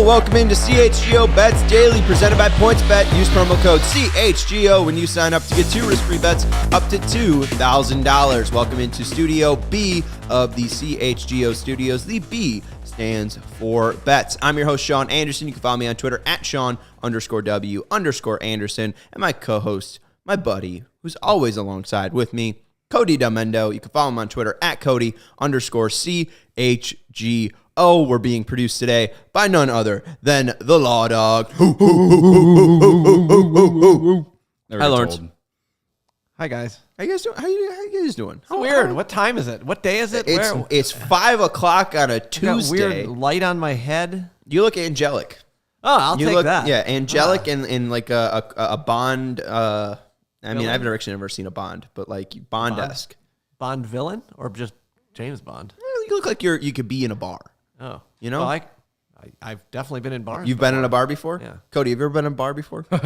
Yo, welcome into CHGO Bets Daily, presented by PointsBet. Use promo code CHGO when you sign up to get 2 risk-free bets up to $2,000. Welcome into Studio B of the CHGO Studios. The B stands for bets. I'm your host, Sean Anderson. You can follow me on Twitter at Sean_W_Anderson. And my co-host, my buddy, who's always alongside with me, Cody Delmendo. You can follow him on Twitter at Cody_CHGO. We're being produced today by none other than the Law Dog. Hi, Lawrence. Hi, guys. How you guys doing? How you guys doing? It's weird. What time is it? What day is it? It's 5 o'clock on a Tuesday. Got weird light on my head. You look angelic. Oh, I'll take that. Yeah, angelic and like a Bond. I mean, I've never seen a Bond, but like Bond-esque. Bond villain or just James Bond? Well, you look like you could be in a bar. Oh, you know, well, I've definitely been in bars. You've been in a bar before? Yeah. Cody, have you ever been in a bar before? All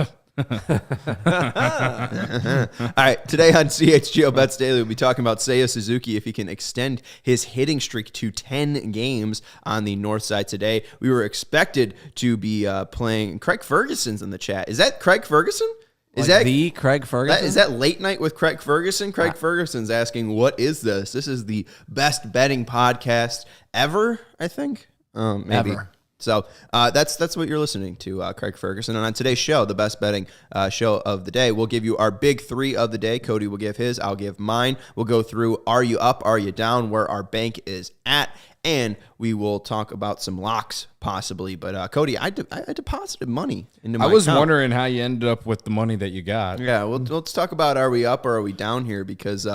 right, today on CHGO Bets Daily, we'll be talking about Seiya Suzuki if he can extend his hitting streak to 10 games on the north side today. We were expected to be playing. Craig Ferguson's in the chat. Is that Craig Ferguson? Is that the Craig Ferguson? Is that Late Night with Craig Ferguson? Craig Ferguson's asking, what is this? This is the best betting podcast ever, I think. Maybe. Ever. So that's what you're listening to, Craig Ferguson. And on today's show, the best betting show of the day, we'll give you our big 3 of the day. Cody will give his. I'll give mine. We'll go through, are you up, are you down, where our bank is at, and we will talk about some locks possibly. But Cody, I deposited money into my account. Wondering how you ended up with the money that you got. Yeah, well, let's talk about are we up or are we down here, because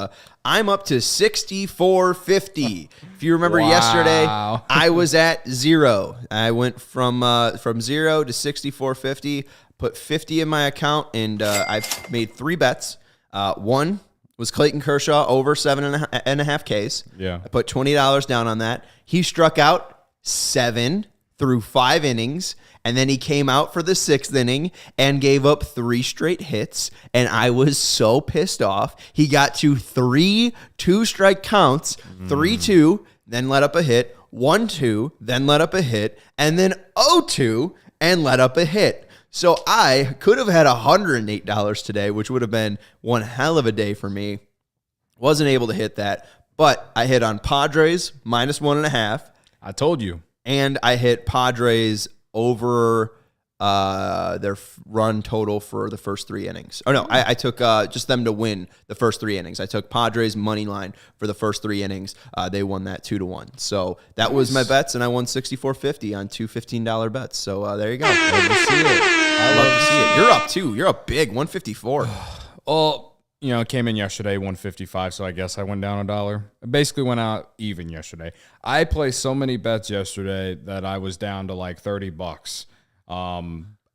I'm up to 64.50. If you remember yesterday, I was at 0. I went from 0 to 64.50, put 50 in my account, and I made 3 bets. One was Clayton Kershaw over 7.5 Ks. Yeah. I put $20 down on that. He struck out 7 through 5 innings, and then he came out for the 6th inning and gave up 3 straight hits, and I was so pissed off. He got to 3 2-strike counts, 3-2, then let up a hit, 1-2, then let up a hit, and then 0-2 and let up a hit. So I could have had $108 today, which would have been one hell of a day for me. Wasn't able to hit that, but I hit on Padres -1.5. I told you. And I hit Padres over their run total for the first 3 innings. Oh, no, I took just them to win the first 3 innings. I took Padres money line for the first 3 innings. They won that 2-1. So that was my bets, and I won $64.50 on 2 $15 bets. So there you go. Love to see it. I love to see it. You're up, too. You're up big, 154. Well, it came in yesterday, 155, so I guess I went down $1. I basically went out even yesterday. I placed so many bets yesterday that I was down to like $30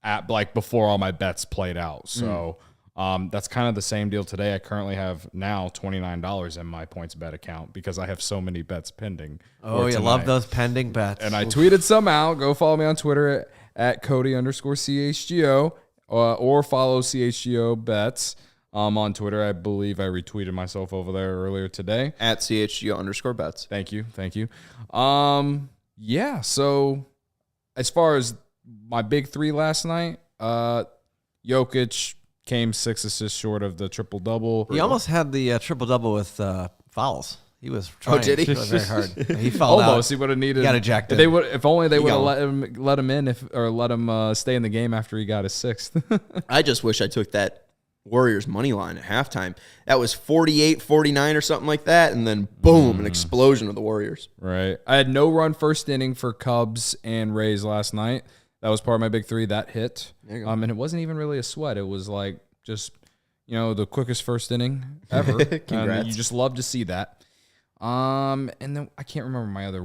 at like before all my bets played out. So that's kind of the same deal today. I currently have now $29 in my PointsBet account because I have so many bets pending. Oh, you love those pending bets. And I tweeted some out. Go follow me on Twitter at Cody_CHGO or follow CHGO Bets. On Twitter, I believe I retweeted myself over there earlier today. At CHGO_bets. Thank you. Yeah, so as far as my big 3 last night, Jokic came 6 assists short of the triple-double. He almost had the triple-double with fouls. He was trying. Oh, did he? It was very hard. He fouled Almost. out. He would have needed. He got ejected. If only they would have let him in let him stay in the game after he got his 6th. I just wish I took that Warriors money line at halftime. That was 48-49 or something like that, and then boom, an explosion of the Warriors. Right. I had no run first inning for Cubs and Rays last night. That was part of my big 3. That hit. And it wasn't even really a sweat. It was like just, the quickest first inning ever. Congrats. You just love to see that. And then I can't remember my other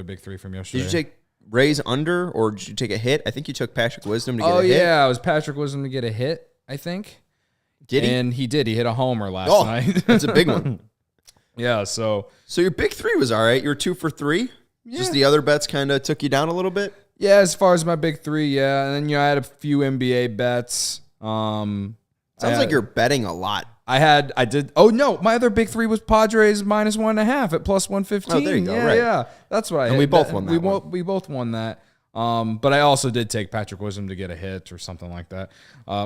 big 3 from yesterday. Did you take Rays under, or did you take a hit? I think you took Patrick Wisdom to get a hit. Oh, yeah. It was Patrick Wisdom to get a hit, I think. Did he? And he did. He hit a homer last night. That's a big one. Yeah, so your big 3 was all right. You were 2 for 3. Yeah. Just the other bets kind of took you down a little bit. Yeah, as far as my big 3, yeah. And then I had a few NBA bets. Sounds like you're betting a lot. I did. Oh no, my other big 3 was Padres -1.5 at +115. Oh, there you go. Yeah, right. yeah, that's what I. And we both won that. We both won that. But I also did take Patrick Wisdom to get a hit or something like that.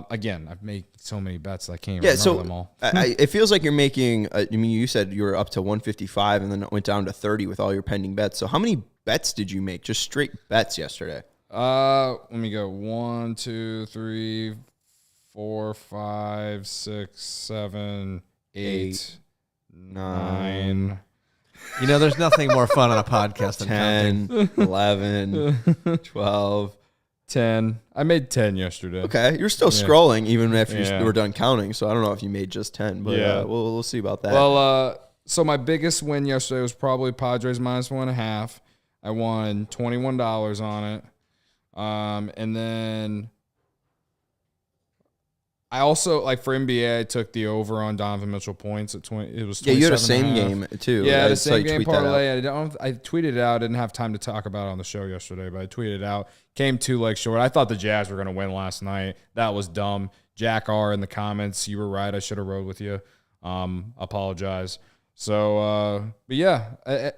Again, I've made so many bets that I can't remember them all. It feels like you're making, you said you were up to 155 and then it went down to 30 with all your pending bets. So how many bets did you make? Just straight bets yesterday? Let me go 1, 2, 3, 4, 5, 6, 7, 8, 9. You know, there's nothing more fun on a podcast than 10, 11, 12, 10. I made 10 yesterday. Okay, you're still scrolling even after you were done counting. So I don't know if you made just 10, but we'll see about that. Well, so my biggest win yesterday was probably Padres -1.5. I won $21 on it, and then I also, like, for NBA, I took the over on Donovan Mitchell points at 20. It was 27. Yeah, you had a same game too. Yeah, the same game parlay. I tweeted it out. I didn't have time to talk about it on the show yesterday, but I tweeted it out. Came 2 legs short. I thought the Jazz were going to win last night. That was dumb. Jack R in the comments, you were right. I should have rode with you. Apologize. So, but yeah,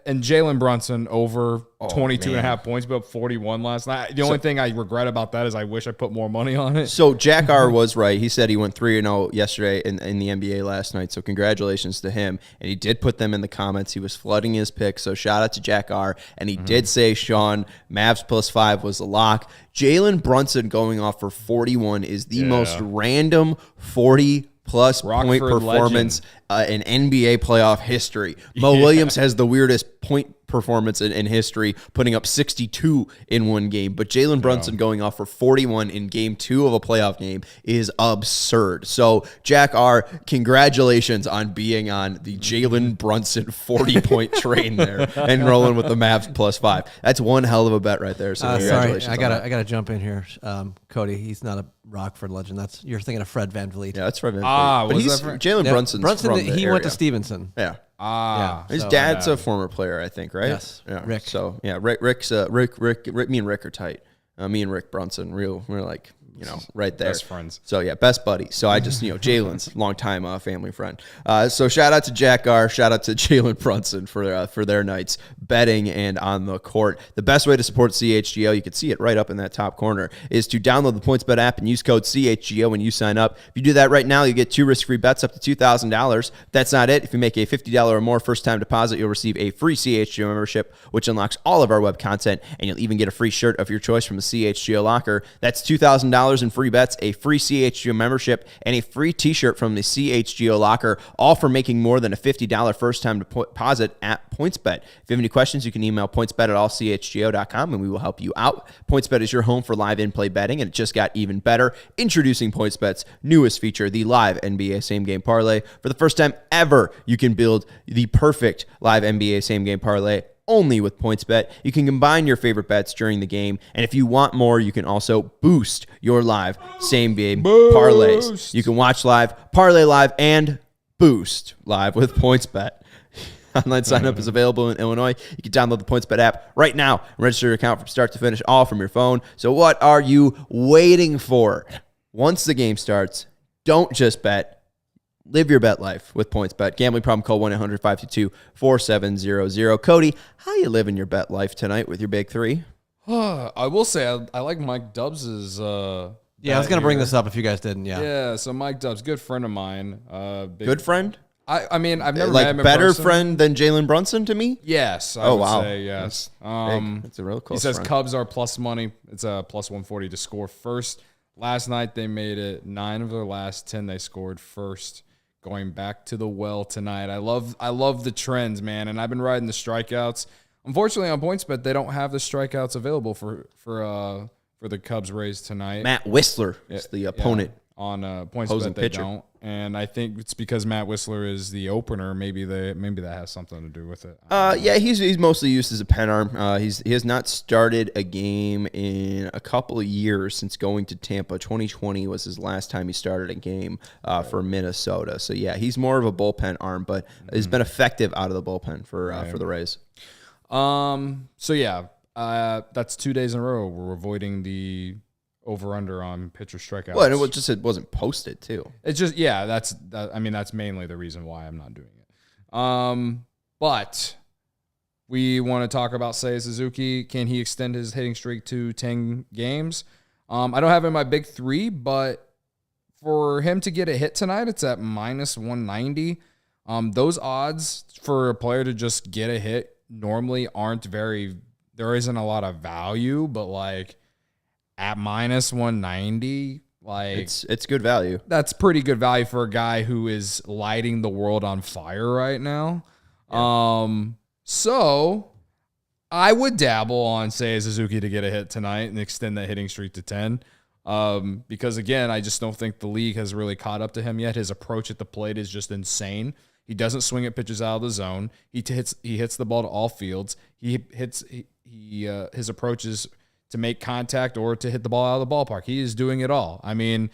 and Jalen Brunson over 22.5 points, but up 41 last night. The only thing I regret about that is I wish I put more money on it. So Jack R was right. He said he went 3-0 yesterday in the NBA last night. So congratulations to him. And he did put them in the comments. He was flooding his picks. So shout out to Jack R. And he did say, Sean, Mavs +5 was a lock. Jalen Brunson going off for 41 is the most random 40+ point performance in NBA playoff history. Mo Williams has the weirdest point performance in history, putting up 62 in one game. But Jalen Brunson going off for 41 in game 2 of a playoff game is absurd. So, Jack R., congratulations on being on the Jalen Brunson 40-point train there and rolling with the Mavs +5. That's one hell of a bet right there. So, congratulations. Sorry, I gotta jump in here. Cody, he's not a Rockford legend. You're thinking of Fred VanVleet. Yeah, that's Fred VanVleet. But he's Jalen Brunson's from the he area. Went to Stevenson. Yeah. His so dad's a former player, I think, right? Yes. Yeah. Rick. So yeah, Rick. Me and Rick are tight. Me and Rick Brunson, we're like, right there. Best friends. So yeah, best buddies. So I just, Jalen's longtime family friend. So shout out to Jack R. Shout out to Jalen Brunson for their nights betting and on the court. The best way to support CHGO, you can see it right up in that top corner, is to download the PointsBet app and use code CHGO when you sign up. If you do that right now, you get 2 risk-free bets up to $2,000. That's not it. If you make a $50 or more first-time deposit, you'll receive a free CHGO membership, which unlocks all of our web content, and you'll even get a free shirt of your choice from the CHGO locker. That's $2,000 in free bets, a free CHGO membership, and a free t-shirt from the CHGO locker, all for making more than a $50 first-time deposit at PointsBet. If you have any questions, you can email pointsbet@allchgo.com, and we will help you out. PointsBet is your home for live in-play betting, and it just got even better. Introducing PointsBet's newest feature, the live NBA same-game parlay. For the first time ever, you can build the perfect live NBA same-game parlay only with PointsBet. You can combine your favorite bets during the game, and if you want more, you can also boost your live same-game parlays. You can watch live, parlay live, and boost live with PointsBet. Online sign-up is available in Illinois. You can download the PointsBet app right now and register your account from start to finish, all from your phone. So what are you waiting for? Once the game starts, don't just bet. Live your bet life with PointsBet. Gambling problem, call 1-800-522-4700. Cody, how you living your bet life tonight with your big 3? I will say I like Mike Dubbs's. I was going to bring this up if you guys didn't. Yeah. So Mike Dubbs, good friend of mine. Good friend? I mean, I've never met him in better person. Friend than Jalen Brunson to me? Yes. I would say yes. That's a real close He says friend. Cubs are plus money. It's a plus 140 to score first. Last night they made it 9 of their last 10 they scored first. Going back to the well tonight. I love the trends, man, and I've been riding the strikeouts. Unfortunately, on PointsBet, they don't have the strikeouts available for the Cubs Rays tonight. Matt Whistler is the opponent. On PointsBet, they don't, and I think it's because Matt Whistler is the opener. Maybe that has something to do with it. He's mostly used as a pen arm. He has not started a game in a couple of years since going to Tampa. 2020 was his last time he started a game for Minnesota. So yeah, he's more of a bullpen arm, but has been effective out of the bullpen for the Rays. So yeah, that's 2 days in a row we're avoiding the over/under on pitcher strikeouts. Well, and it wasn't posted too. It's just that's mainly the reason why I'm not doing it. But we want to talk about Seiya Suzuki. Can he extend his hitting streak to 10 games? I don't have him in my big three, but for him to get a hit tonight, it's at minus 190. Those odds for a player to just get a hit normally aren't very, there isn't a lot of value, but like at minus 190, like it's good value. That's pretty good value for a guy who is lighting the world on fire right now. Yeah. So I would dabble on Seiya Suzuki to get a hit tonight and extend that hitting streak to 10. Because again, I just don't think the league has really caught up to him yet. His approach at the plate is just insane. He doesn't swing at pitches out of the zone. He hits the ball to all fields. His approach is to make contact or to hit the ball out of the ballpark. He is doing it all. I mean,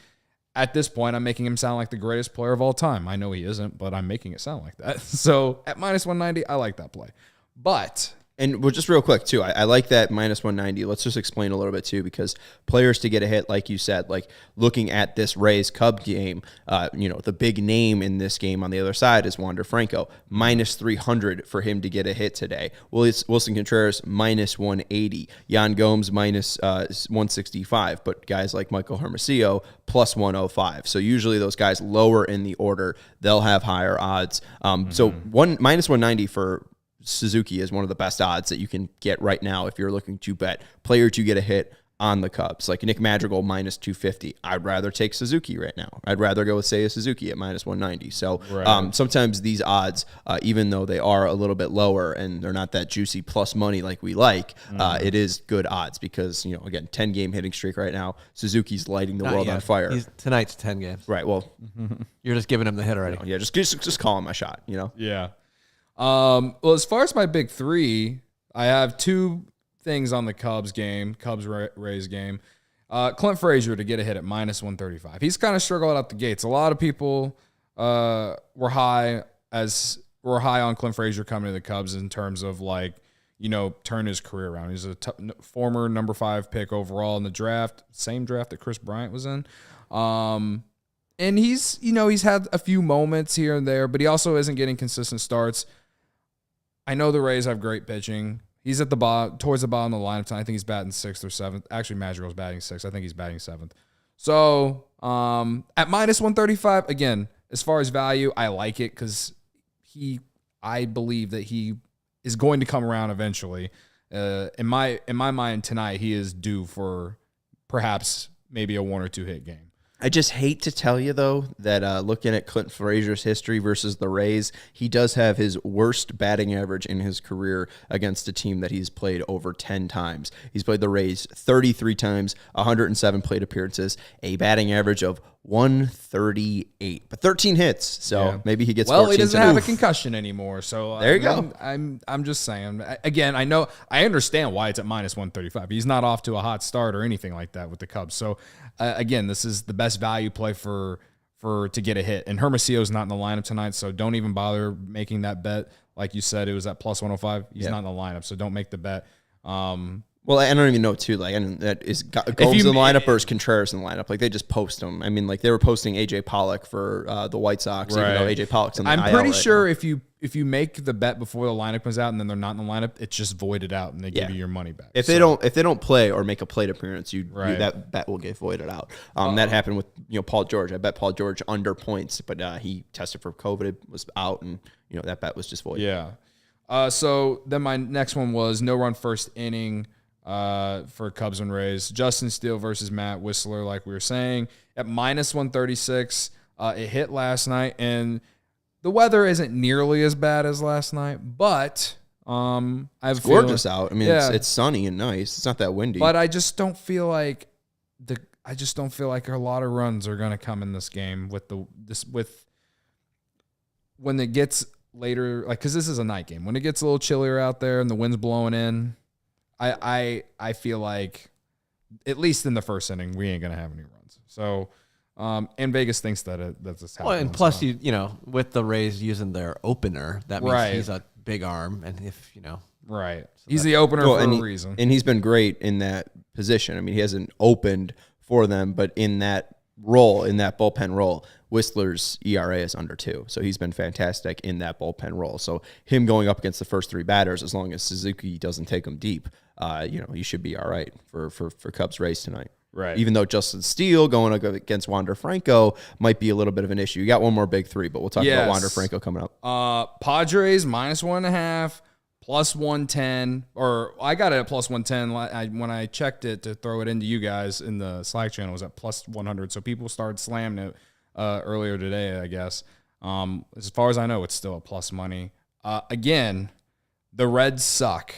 at this point, I'm making him sound like the greatest player of all time. I know he isn't, but I'm making it sound like that. So at minus 190, I like that play. But And well, just real quick, too, I like that minus 190. Let's just explain a little bit, too, because players to get a hit, like you said, like looking at this Rays Cubs game, the big name in this game on the other side is Wander Franco. Minus 300 for him to get a hit today. Wilson Contreras, minus 180. Yan Gomes, minus 165. But guys like Michael Hermosillo, plus 105. So usually those guys lower in the order, they'll have higher odds. So minus 190 for Suzuki is one of the best odds that you can get right now if you're looking to bet player to get a hit on the Cubs. Like Nick Madrigal, minus 250. I'd rather take Suzuki right now. I'd rather go with Seiya Suzuki at minus 190. So sometimes these odds, even though they are a little bit lower and they're not that juicy plus money like we like, it is good odds because, again, 10-game hitting streak right now. Suzuki's lighting the world on fire. Tonight's 10 games. Right, well. You're just giving him the hit already. Just call him my shot, Yeah. Well, as far as my big three, I have two things on the Cubs Rays game. Clint Fraser to get a hit at minus 135. He's kind of struggled out the gates. A lot of people were high on Clint Fraser coming to the Cubs in terms of turn his career around. He's a former number 5 pick overall in the draft, same draft that Chris Bryant was in. And he's had a few moments here and there, but he also isn't getting consistent starts. I know the Rays have great pitching. He's at the bottom, towards the bottom of the lineup. I think he's batting 6th or 7th. Actually, Madrigal's batting 6th. I think he's batting 7th. So at minus 135, again, as far as value, I like it because I believe that he is going to come around eventually. In my mind tonight, he is due for perhaps maybe a 1 or 2 hit game. I just hate to tell you, though, that looking at Clint Fraser's history versus the Rays, he does have his worst batting average in his career against a team that he's played over 10 times. He's played the Rays 33 times, 107 plate appearances, a batting average of 138, but 13 hits. So maybe he gets 14 he doesn't have a concussion anymore. So there you go. I'm just saying. Again, I understand why it's at minus 135. He's not off to a hot start or anything like that with the Cubs. So again, this is the best value play for to get a hit. And Hermosillo's not in the lineup tonight, so don't even bother making that bet. Like you said, it was at plus 105. He's not in the lineup, so don't make the bet. Well, I don't even know, too. That is Gomes in the lineup or is Contreras in the lineup? They just post them. I mean, they were posting A.J. Pollock for the White Sox, even though A.J. Pollock's in the IL. I'm pretty sure if you make the bet before the lineup comes out and then they're not in the lineup, it's just voided out and they give you your money back. If they don't play or make a plate appearance, that bet will get voided out. That happened with Paul George. I bet Paul George under points, but he tested for COVID, was out, and that bet was just voided. Yeah. So then my next one was no run first inning. For Cubs and Rays. Justin Steele versus Matt Whistler, like we were saying, at minus 136. It hit last night, and the weather isn't nearly as bad as last night, but it's gorgeous out. I mean, it's sunny and nice. It's not that windy. But I just don't feel like a lot of runs are going to come in this game with when it gets later, because this is a night game. When it gets a little chillier out there and the wind's blowing in, I feel like, at least in the first inning, we ain't going to have any runs. So, and Vegas thinks that's happening. Well, and plus, with the Rays using their opener, that means he's a big arm. And Right. So he's the opener for a reason. And he's been great in that position. I mean, he hasn't opened for them, but in that role, in that bullpen role, Whistler's ERA is under 2. So he's been fantastic in that bullpen role. So him going up against the first 3 batters, as long as Suzuki doesn't take him deep, he should be all right for Cubs Rays tonight. Right. Even though Justin Steele going against Wander Franco might be a little bit of an issue. You got one more big 3, but we'll talk about Wander Franco coming up. Padres -1.5, +110, or I got it at +110. When I checked it to throw it into you guys in the Slack channel, it was at +100. So people started slamming it earlier today, I guess. As far as I know, it's still a plus money. Again, the Reds suck.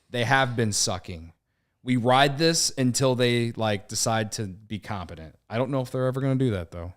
They have been sucking. We ride this until they decide to be competent. I don't know if they're ever going to do that though.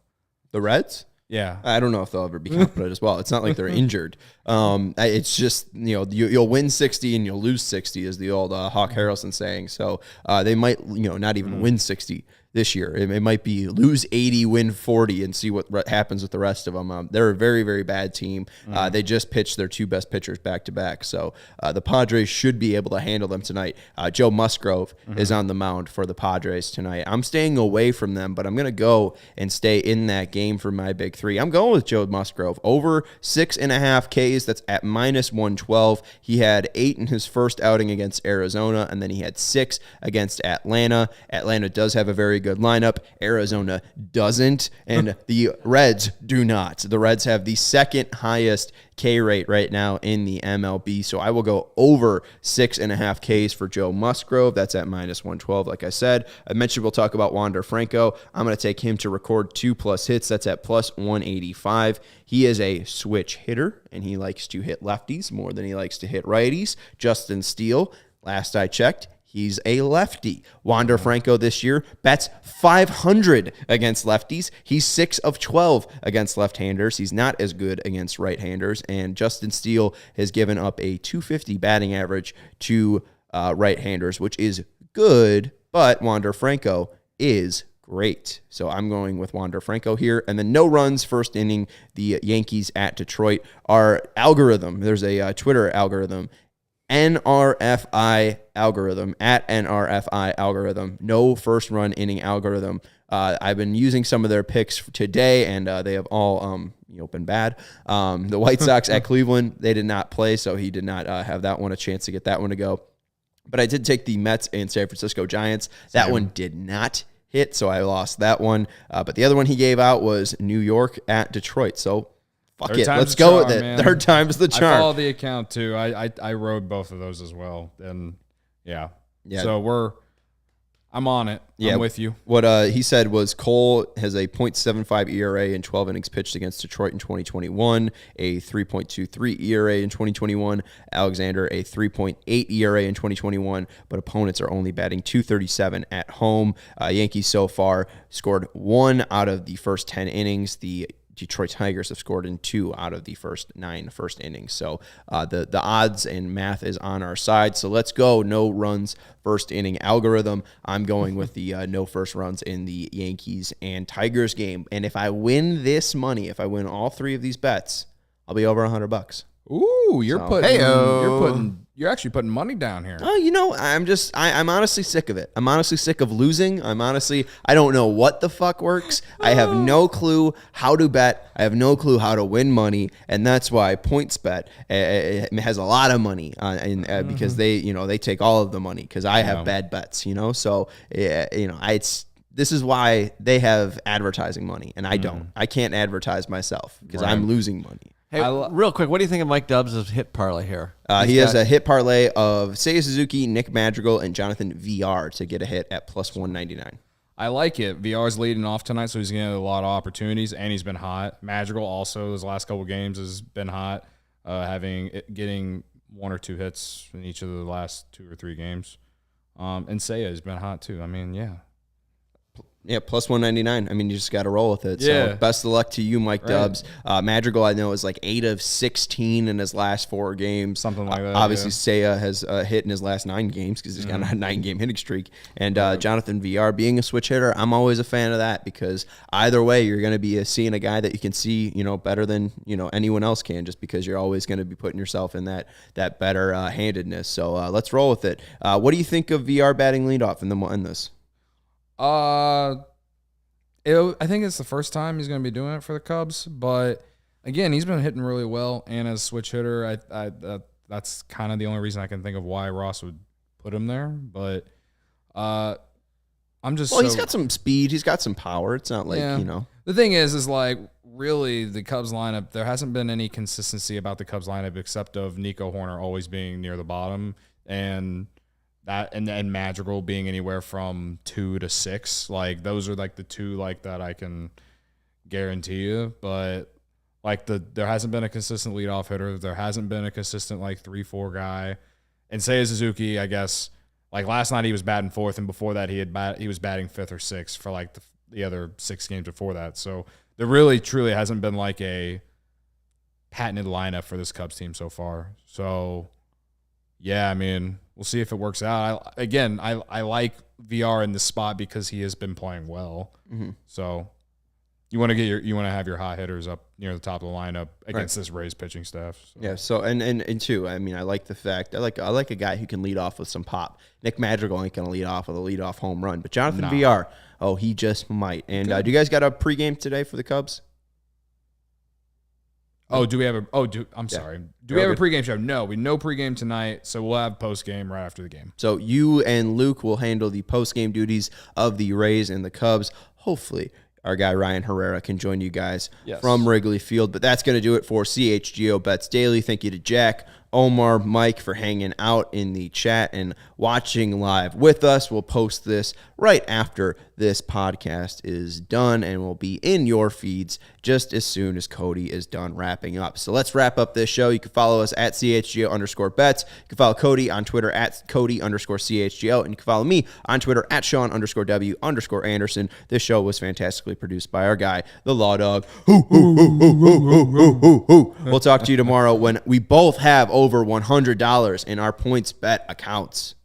The Reds? Yeah. I don't know if they'll ever be competent as well. It's not like they're injured. It's just, you'll win 60 and you'll lose 60 is the old Hawk Harrelson saying. So they might, not even win 60 this year. It might be lose 80, win 40, and see what happens with the rest of them. They're a very, very bad team. They just pitched their 2 best pitchers back-to-back. So the Padres should be able to handle them tonight. Joe Musgrove is on the mound for the Padres tonight. I'm staying away from them, but I'm going to go and stay in that game for my big 3. I'm going with Joe Musgrove. Over 6.5 Ks. That's at -112. He had 8 in his first outing against Arizona, and then he had 6 against Atlanta. Atlanta does have a very good lineup. Arizona doesn't, and the Reds do not. The Reds have the 2nd highest K rate right now in the MLB, so I will go over 6.5 Ks for Joe Musgrove. That's at -112. Like I said, I mentioned we'll talk about Wander Franco. I'm going to take him to record 2+ hits. That's at +185. He is a switch hitter, and he likes to hit lefties more than he likes to hit righties. Justin Steele, last I checked, he's a lefty. Wander Franco this year bats .500 against lefties. He's 6 of 12 against left-handers. He's not as good against right-handers. And Justin Steele has given up a .250 batting average to right-handers, which is good, but Wander Franco is great. So I'm going with Wander Franco here. And then no runs, first inning, the Yankees at Detroit. Our algorithm, there's a Twitter algorithm, NRFI algorithm, at NRFI algorithm, no first run inning algorithm. I've been using some of their picks today, and they have all been bad. The White Sox at Cleveland, they did not play, so he did not have that one a chance to get that one to go. But I did take the Mets and San Francisco Giants. That one did not hit, so I lost that one. But the other one he gave out was New York at Detroit. So fuck it. Let's go with it. Man. Third time's the charm. I follow the account too. I rode both of those as well. And yeah. So I'm on it. I'm with you. What he said was Cole has a .75 ERA in 12 innings pitched against Detroit in 2021, a 3.23 ERA in 2021. Alexander, a 3.8 ERA in 2021, but opponents are only batting .237 at home. Yankees so far scored 1 out of the first 10 innings. The Detroit Tigers have scored in 2 out of the first 9 first innings. So the odds and math is on our side. So let's go no runs first inning algorithm. I'm going with the no first runs in the Yankees and Tigers game. And if I win this money, if I win all 3 of these bets, I'll be over $100. Ooh, you're actually putting money down here. Oh, I'm honestly sick of it. I'm honestly sick of losing. I don't know what the fuck works. I have no clue how to bet. I have no clue how to win money, and that's why PointsBet has a lot of money because they take all of the money because I have bad bets. So this is why they have advertising money, and I don't. I can't advertise myself because I'm losing money. Hey, real quick, what do you think of Mike Dubs' hit parlay here? He has a hit parlay of Seiya Suzuki, Nick Madrigal, and Jonathan VR to get a hit at +199. I like it. VR's leading off tonight, so he's getting a lot of opportunities, and he's been hot. Madrigal also, his last couple games, has been hot, getting 1 or 2 hits in each of the last 2 or 3 games. And Seiya has been hot too. Yeah, +199. You just got to roll with it. Yeah. So best of luck to you, Mike Dubs. Madrigal, I know, is like 8 of 16 in his last 4 games. Something like that. Obviously, Seiya has hit in his last 9 games because he's got a 9-game hitting streak. And Jonathan VR, being a switch hitter, I'm always a fan of that because either way, you're going to be seeing a guy that you can see, better than, anyone else can just because you're always going to be putting yourself in that better handedness. So let's roll with it. What do you think of VR batting leadoff? And then we'll end this. I think it's the first time he's going to be doing it for the Cubs, but again, he's been hitting really well, and as a switch hitter, that's kind of the only reason I can think of why Ross would put him there. But I'm just he's got some speed, he's got some power. It's not like The thing is like really the Cubs lineup. There hasn't been any consistency about the Cubs lineup except of Nico Horner always being near the bottom and Madrigal being anywhere from 2 to 6. Like those are like the two like that I can guarantee you. But like there hasn't been a consistent leadoff hitter. There hasn't been a consistent like 3-4 guy. And Seiya Suzuki, I guess, like last night he was batting 4th, and before that he was batting 5th or 6th for like the other 6 games before that. So there really truly hasn't been like a patented lineup for this Cubs team so far. So yeah, I mean, we'll see if it works out. I like VR in this spot because he has been playing well. Mm-hmm. So you want to have your hot hitters up near the top of the lineup against this Rays pitching staff. So. Yeah. So and two, I mean, I like the fact I like a guy who can lead off with some pop. Nick Madrigal ain't gonna lead off with a leadoff home run, but Jonathan VR, he just might. And do you guys got a pregame today for the Cubs? Oh, do we have sorry. Do we have a pregame show? No, we no pregame tonight, so we'll have postgame right after the game. So you and Luke will handle the postgame duties of the Rays and the Cubs. Hopefully, our guy Ryan Herrera can join you guys from Wrigley Field. But that's going to do it for CHGO Bets Daily. Thank you to Jack, Omar, Mike for hanging out in the chat and watching live with us. We'll post this right after this podcast is done, and will be in your feeds just as soon as Cody is done wrapping up. So let's wrap up this show. You can follow us at CHGO_bets. You can follow Cody on Twitter at Cody_CHGO, and you can follow me on Twitter at Sean_W_Anderson. This show was fantastically produced by our guy, the Law Dog. We'll talk to you tomorrow when we both have over $100 in our points bet accounts.